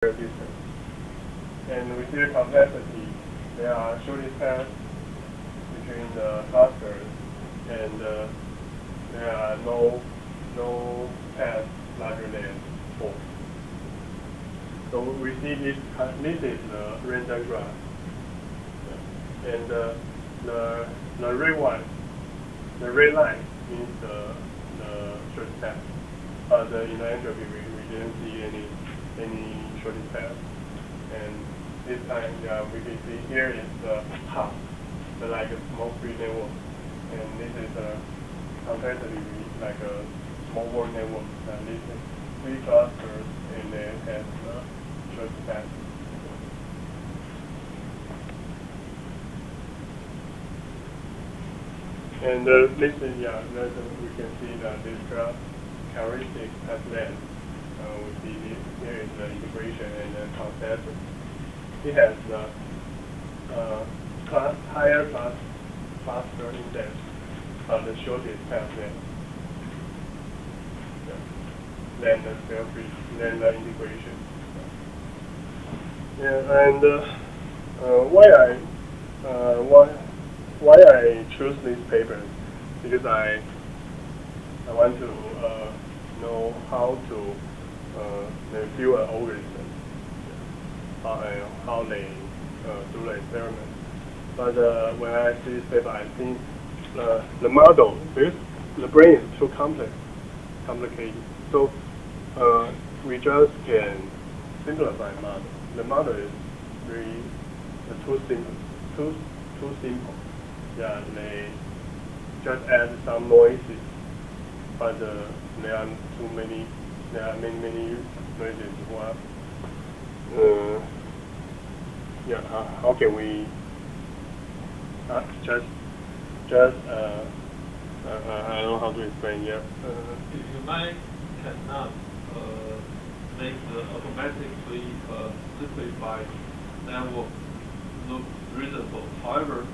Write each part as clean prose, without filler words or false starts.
distance. And we see the complexity. There are shortest paths between the clusters, and there are no paths larger than 4. So we see this is the random graph, and the red line means the shortest path. But in the entropy, we didn't see any shortest path. And this time, we can see here is the hub, like a small free network, and this is comparatively like a small world network. This is 3 clusters, and then has the shortest path. And this is we can see that this graph characteristic path length. We see here is the integration and the concept. It has the higher cluster index, but the shortest path length. Then the self-free, then the integration. Yeah, and why I choose this paper, because I want to know how to build an algorithm, how they do the experiment. But when I see this paper, I think the model, because the brain is too complicated. So we just can simplify the model. The model is really too simple. Yeah, they just add some noises, but there are many noises. How can we I don't know how to explain yet. If your mind cannot make the automatically simplified network look reasonable. However,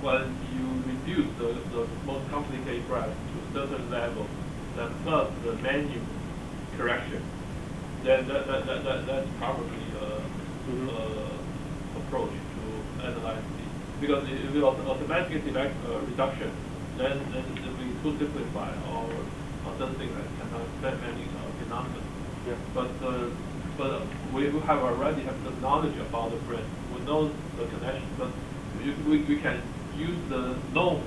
when you reduce the most complicated graph to a certain level, then plus the menu correction, then that's probably approach to analyze it. Because if you automatically select reduction, then it will be too simplified or something that cannot explain many phenomena. Yeah. But we already have the knowledge about the brain. We know the connection, but we can use the known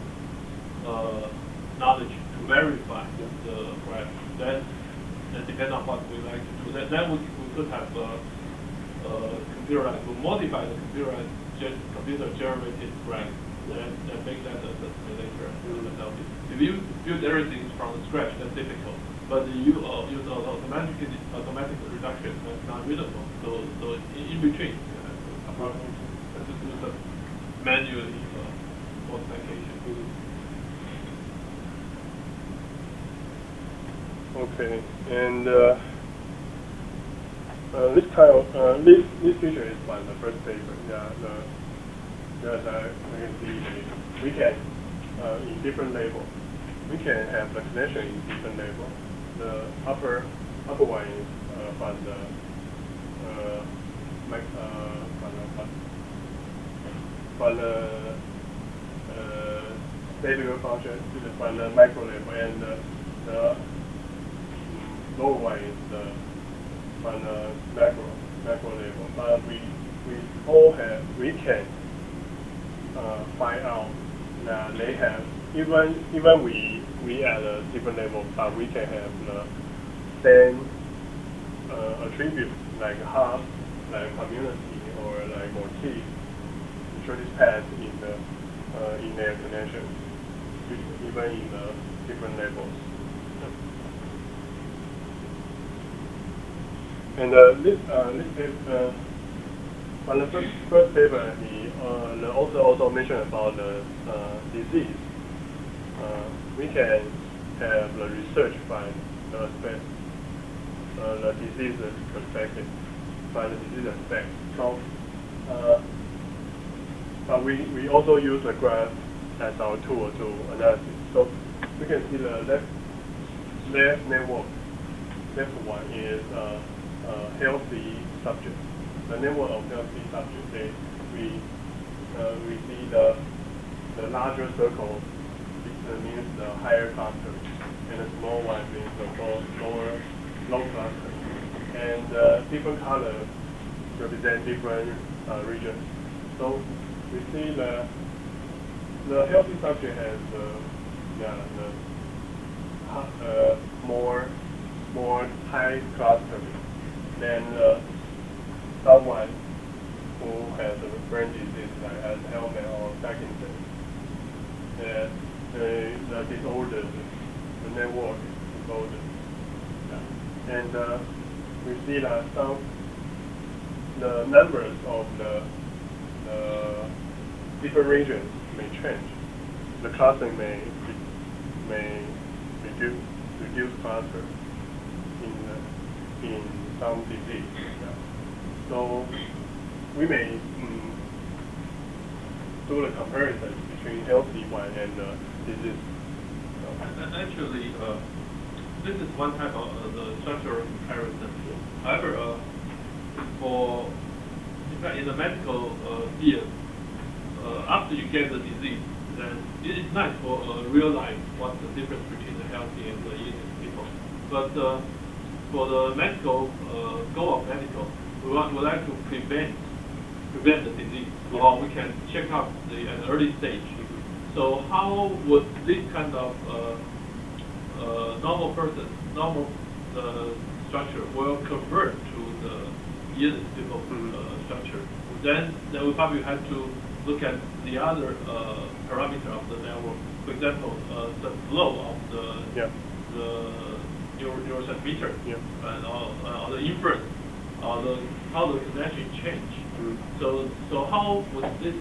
knowledge to verify the graph. Then depend on what we like to do. Then we could have computerized, we modify the computer generated graph, and make that a simulator. If you build everything from scratch, that's difficult. But you use automatic reduction, that's not reasonable. So in between, you have to do some manually multiplication. Okay, and this kind of this feature is from the first paper. We can see we can in different labels. We can have the connection in different labels. The upper one is from the stable function is from the micro level, and the lower one is from the macro level. But we can find out that they have even we at a different level, but we can have the same attribute like hub, like community, or like motif, shortest path in their connections, even in the different levels. And this is on the first paper, the author also mentioned about the disease. We can have the research from the aspect, the disease perspective, from the disease aspect. So, but we also use the graph as our tool to analysis. So we can see the left network. Left one is healthy subjects. The network of healthy subjects, we see the larger circle means the higher cluster, and the small one means the low cluster. And different colors represent different regions. So we see the healthy subject has more high clustering than someone who has a brain disease like Alzheimer's or Parkinson's. The disorders, the network disorders. Yeah. And we see that the numbers of the different regions may change. The clustering may reduce cluster in some disease. Yeah. So we may do the comparison between healthy one and disease. Actually, this is one type of the structural comparison. However, in the medical field, after you get the disease, then it's nice for realize what's the difference between the healthy and the illness people. But for the medical goal of medical, we like to prevent the disease, or we can check out at an early stage. So how would this kind of normal structure will convert to the illness people structure? Then we probably have to look at the other parameter of the network. For example, the flow of the neurotransmitter, and or the inference, or how the connection change. So how would this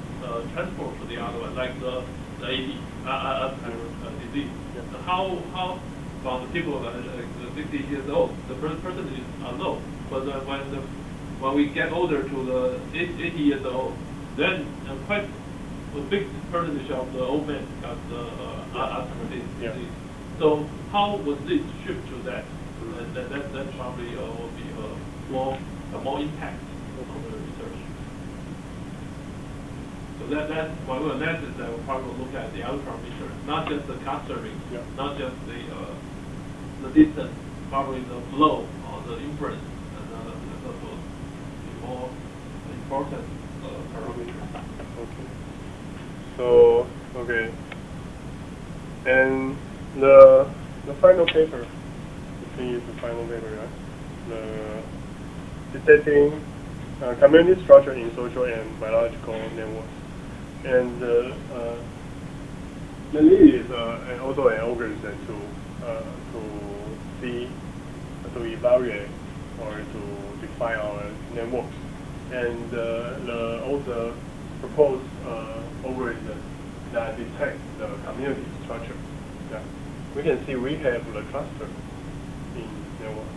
transfer to the other one, like the AD, Alzheimer's disease? How from the people 60 years old, the person is low, but when we get older to the 80 years old, then quite a big percentage of the old men got the Alzheimer's disease. So how would this shift to that? And that probably will be more impact on the research. So that's when we analysis, that we'll probably look at the other parameters, not just the clustering, not just the distance, probably the flow or the inference, and also the more important parameters. Okay. So and the final paper, I think it's the final paper, right? The detecting community structure in social and biological networks. And the lead is also an algorithm to evaluate or to define our networks. And the author proposed algorithm that detects the community structure. Yeah. We can see we have the cluster in network,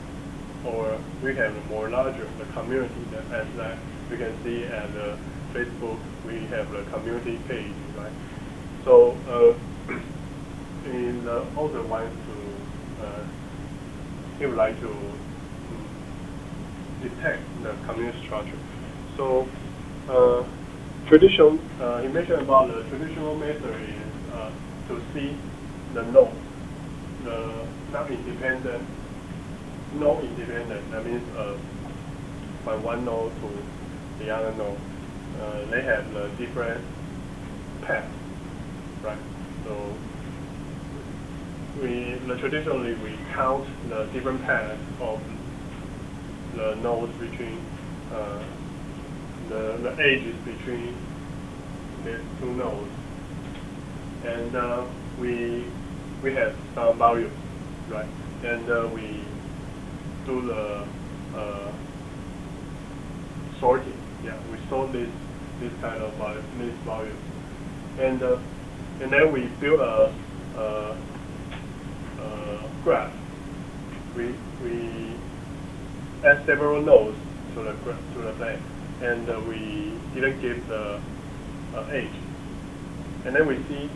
or we have more larger the community as that we can see at Facebook. We have the community page, right? So in the author wants to he would like to detect the community structure. So he mentioned about the traditional method is to see the node, the non-independent. That means from one node to the other node, they have the different paths, right? So traditionally we count the different paths of the nodes between the edges between the two nodes, and we have some values, right? And we do the sorting. Yeah, we sort this kind of these values, and then we build a graph. We add several nodes to the plane, and we didn't give the edge, and then we see